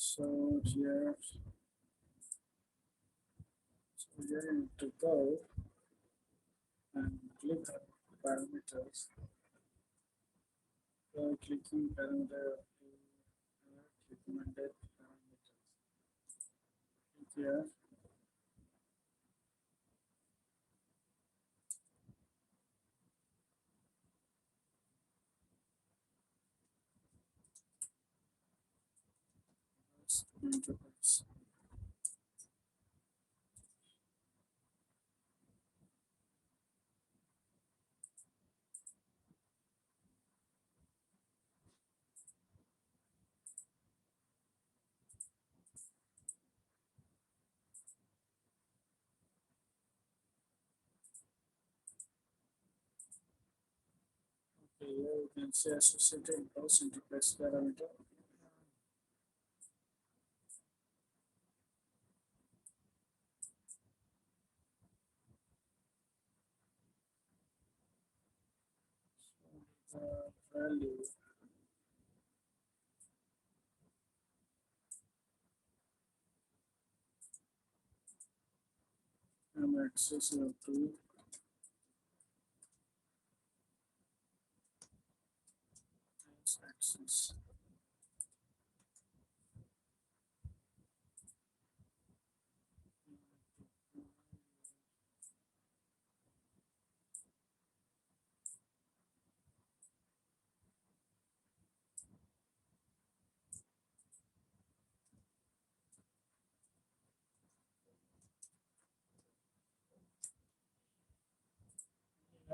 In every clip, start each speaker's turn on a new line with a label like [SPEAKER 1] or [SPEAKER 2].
[SPEAKER 1] So here, you need to go and click on parameters. Clicking parameter recommended parameters. Click here. Interface. Okay, here you can see associated host interface parameter. Value and access to access.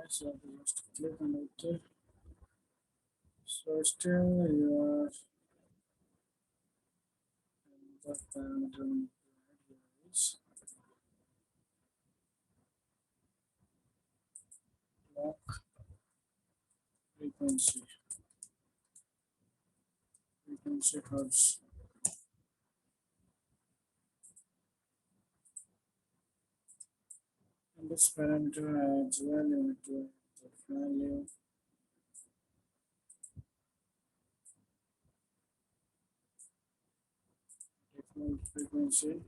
[SPEAKER 1] So just click on OK. So still you are in the parameter is clock frequency hertz. And this parameter adds value to the value default frequency.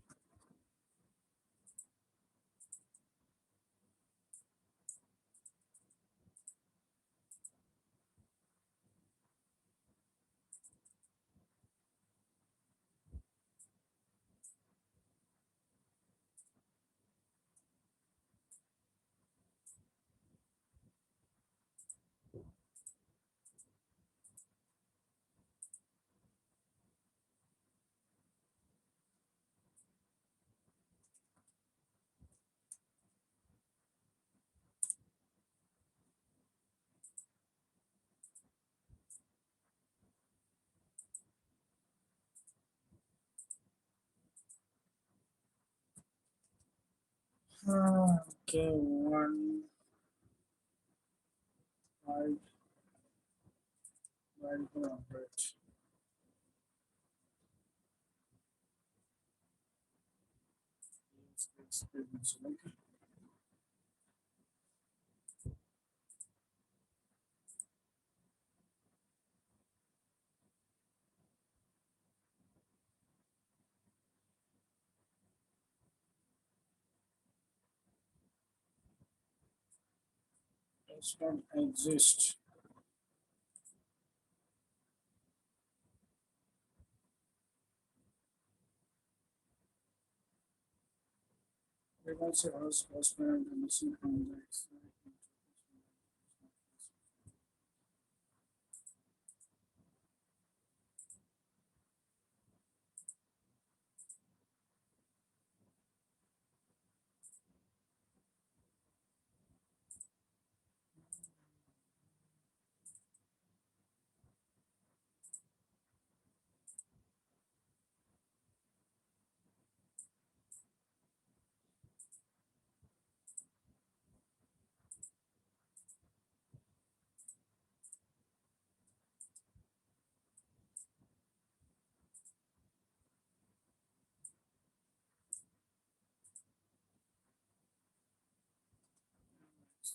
[SPEAKER 1] Okay, 1 5 100. This frequency. Okay. Does not exist. Frequency was parent and missing from the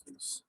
[SPEAKER 1] this.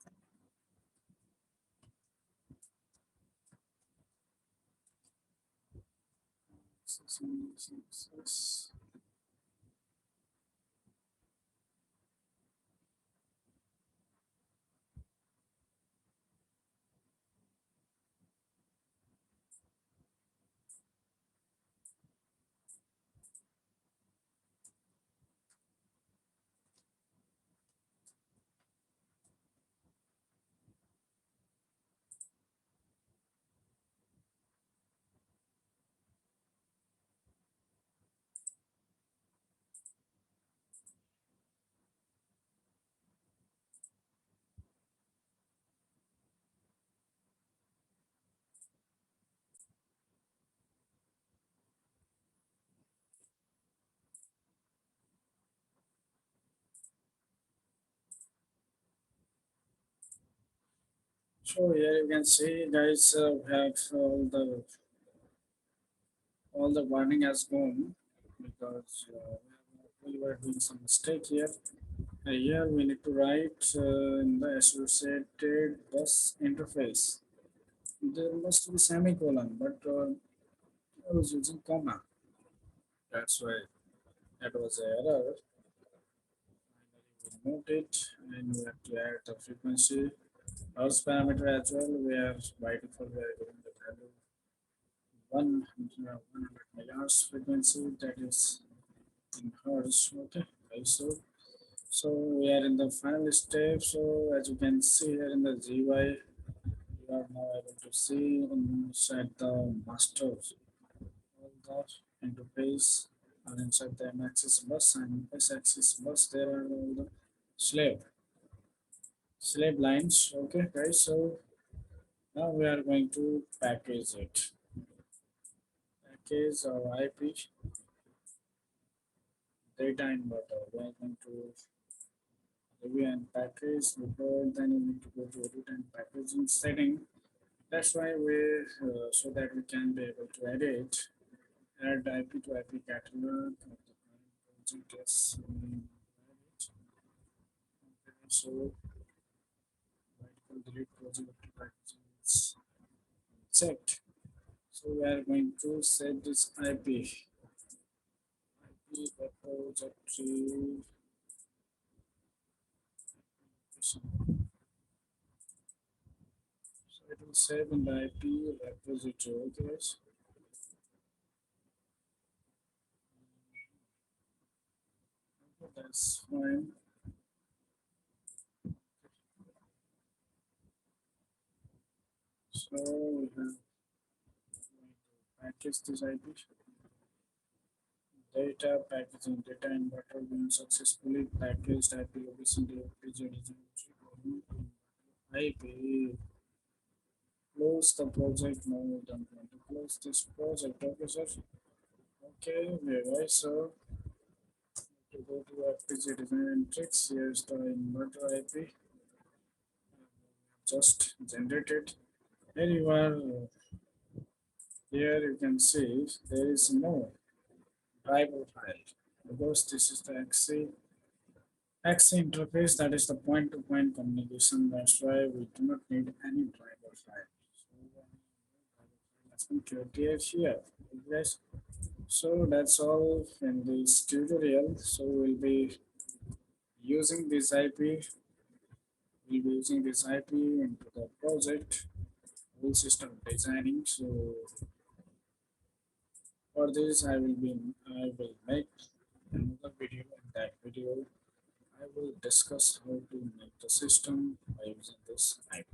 [SPEAKER 1] So here you can see, guys, we have all the warning has gone because we were doing some mistake here. Here we need to write in the associated bus interface. There must be semicolon, but I was using comma. That's why that was an error. We note it, and we have to add the frequency. Hertz parameter as well. We are by default we are giving the value 100 megahertz frequency, that is in hertz. Okay, okay, so we are in the final step. So as you can see here in the GY, you are now able to see inside the master all the interface, and inside the M-axis bus and S-axis bus there are all the slave lines. Okay guys, so now we are going to package it. Package our IP data inverter. We are going to review and package. Before then you need to go to edit and packaging setting. That's why we so that we can be able to edit, add IP to IP catalog of the current project. Yes, edit. Okay, so vertical delete project to packaging is checked. So we are going to set this IP. IP repository. So it will save in the IP repository. Okay, guys. Okay, that's fine. So we have package this IP. Data packaging data inverter being successfully packaged IP location DFPG IP. Close the project. Now we don't want to close this project. Okay, sir. Okay, very so to go to FPG design and tricks. Here's the inverter IP just generated. Here you are. Here you can see there is no driver file because this is the XC interface, that is the point-to-point communication. That's why we do not need any driver file. So that's been created here. Yes. So that's all in this tutorial. So we'll be using this IP. We'll be using this IP into the project whole system designing. So for this, I will make another video. In that video, I will discuss how to make the system by using this IP.